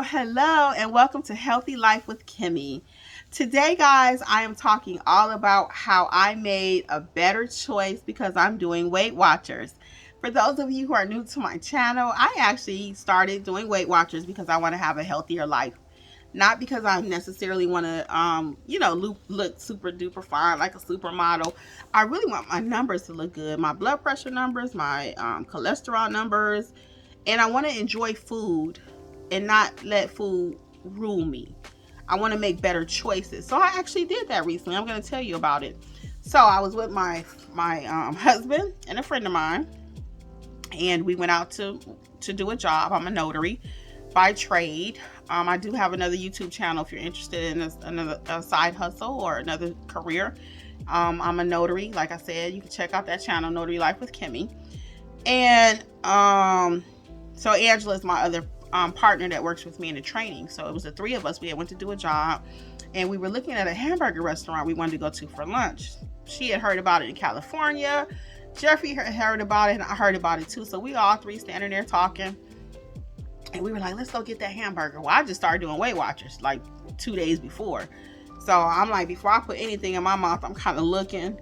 Hello, and welcome to Healthy Life with Kimmi. Today, guys, I am talking all about how I made a better choice because I'm doing Weight Watchers. For those of you who are new to my channel, I actually started doing Weight Watchers because I want to have a healthier life. Not because I necessarily want to, look super duper fine like a supermodel. I really want my numbers to look good. My blood pressure numbers, my cholesterol numbers, and I want to enjoy food and not let food rule me. I want to make better choices. So I actually did that recently. I'm going to tell you about it. So I was with my husband and a friend of mine, and we went out to do a job. I'm a notary by trade. I do have another YouTube channel if you're interested in another side hustle or another career. I'm a notary. Like I said, you can check out that channel, Healthy Life with Kimmi. And so Angela's my other partner that works with me in the training. So it was the three of us. We went to do a job, and we were looking at a hamburger restaurant we wanted to go to for lunch. She had heard about it in California. Jeffrey had heard about it, and I heard about it too. So we all three standing there talking, and we were like, let's go get that hamburger. Well, I just started doing Weight Watchers like 2 days before. So I'm like, before I put anything in my mouth, I'm kind of looking,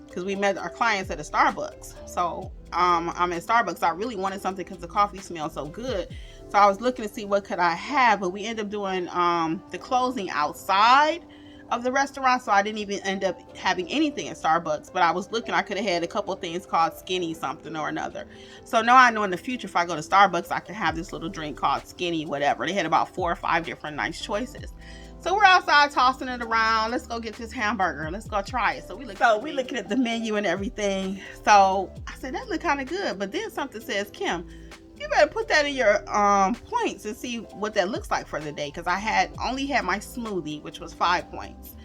because we met our clients at a Starbucks. So I'm at Starbucks. I really wanted something because the coffee smelled so good. So I was looking to see what could I have, but we ended up doing the closing outside of the restaurant, so I didn't even end up having anything at Starbucks. But I was looking, I could have had a couple of things called Skinny something or another. So now I know in the future, if I go to Starbucks, I can have this little drink called Skinny whatever. They had about 4 or 5 different nice choices. So we're outside tossing it around. Let's go get this hamburger. Let's go try it. So we looking at the menu and everything. So I said, that look kind of good. But then something says, Kim, you better put that in your points and see what that looks like for the day. Because I only had my smoothie, which was 5 points.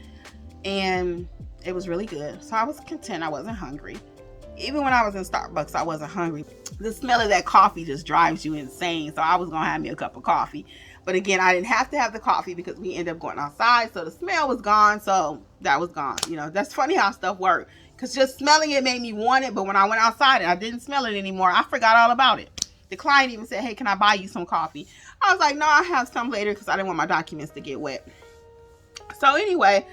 And it was really good. So I was content. I wasn't hungry. Even when I was in Starbucks, I wasn't hungry. The smell of that coffee just drives you insane. So I was going to have me a cup of coffee. But again, I didn't have to have the coffee because we ended up going outside. So the smell was gone. So that was gone. You know, that's funny how stuff works. Because just smelling it made me want it. But when I went outside and I didn't smell it anymore, I forgot all about it. The client even said, hey, can I buy you some coffee? I was like, no, I'll have some later because I didn't want my documents to get wet. So anyway,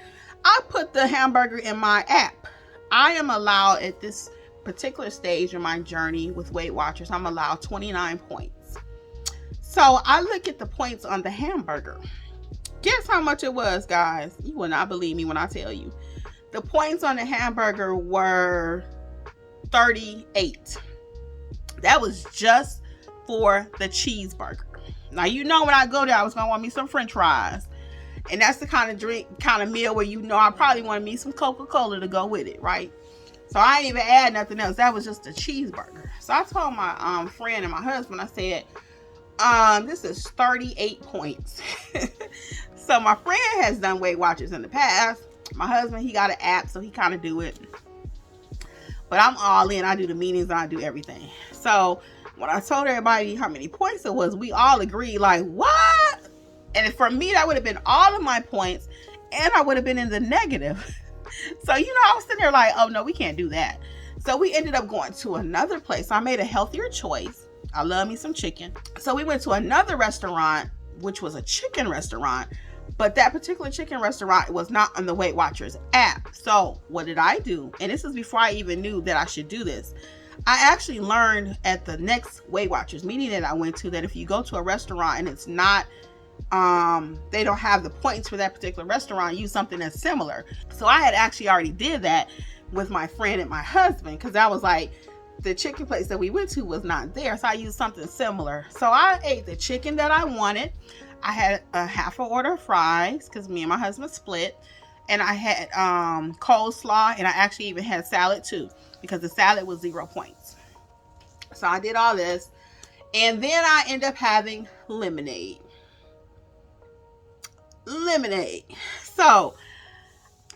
I put the hamburger in my app. I am allowed at this particular stage in my journey with Weight Watchers, I'm allowed 29 points. So I look at the points on the hamburger. Guess how much it was, guys? You will not believe me when I tell you. The points on the hamburger were 38. That was just for the cheeseburger. Now, you know, when I go there, I was going to want me some french fries. And that's the kind of meal where, you know, I probably wanted me some Coca-Cola to go with it, right? So I didn't even add nothing else. That was just a cheeseburger. So I told my friend and my husband, I said, this is 38 points. So my friend has done Weight Watchers in the past. My husband, he got an app, so he kind of do it. But I'm all in. I do the meetings and I do everything. So when I told everybody how many points it was, we all agreed, like, what? And for me, that would have been all of my points, and I would have been in the negative. So, you know, I was sitting there like, oh, no, we can't do that. So we ended up going to another place. I made a healthier choice. I love me some chicken. So we went to another restaurant, which was a chicken restaurant. But that particular chicken restaurant was not on the Weight Watchers app. So what did I do? And this is before I even knew that I should do this. I actually learned at the next Weight Watchers meeting that I went to that if you go to a restaurant and it's not, they don't have the points for that particular restaurant, use something that's similar. So I had actually already did that with my friend and my husband, because I was like, the chicken place that we went to was not there. So I used something similar. So I ate the chicken that I wanted. I had a half an order of fries because me and my husband split. And I had coleslaw, and I actually even had salad too, because the salad was 0 points. So I did all this. And then I ended up having lemonade. So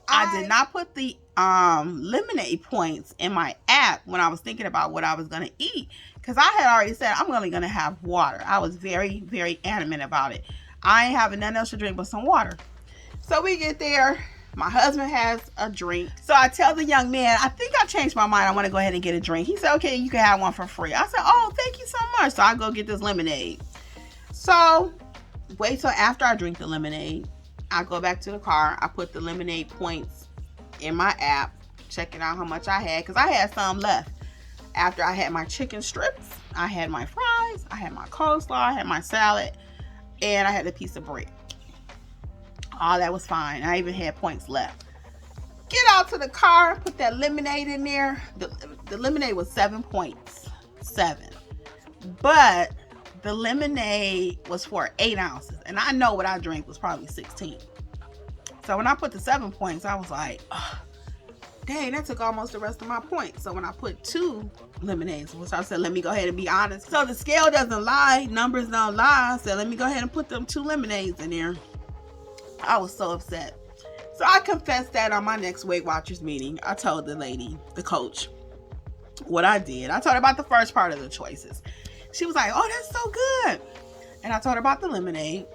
I did not put the lemonade points in my app when I was thinking about what I was going to eat, because I had already said I'm only going to have water. I was very, very adamant about it. I ain't having nothing else to drink but some water. So we get there. My husband has a drink. So I tell the young man, I think I changed my mind. I want to go ahead and get a drink. He said, okay, you can have one for free. I said, oh, thank you so much. So I go get this lemonade. So wait till after I drink the lemonade. I go back to the car. I put the lemonade points in my app, checking out how much I had, because I had some left. After I had my chicken strips, I had my fries, I had my coleslaw, I had my salad, and I had a piece of bread. All that was fine. I even had points left. Get out to the car, put that lemonade in there. The lemonade was 7 points. 7. But the lemonade was for 8 ounces. And I know what I drank was probably 16. So when I put the 7 points, I was like, oh, dang, that took almost the rest of my points. So when I put 2 lemonades, which I said, let me go ahead and be honest. So the scale doesn't lie. Numbers don't lie. I said, let me go ahead and put them 2 lemonades in there. I was so upset. So I confessed that on my next Weight Watchers meeting. I told the lady, the coach, what I did. I told her about the first part of the choices. She was like, oh, that's so good. And I told her about the lemonade.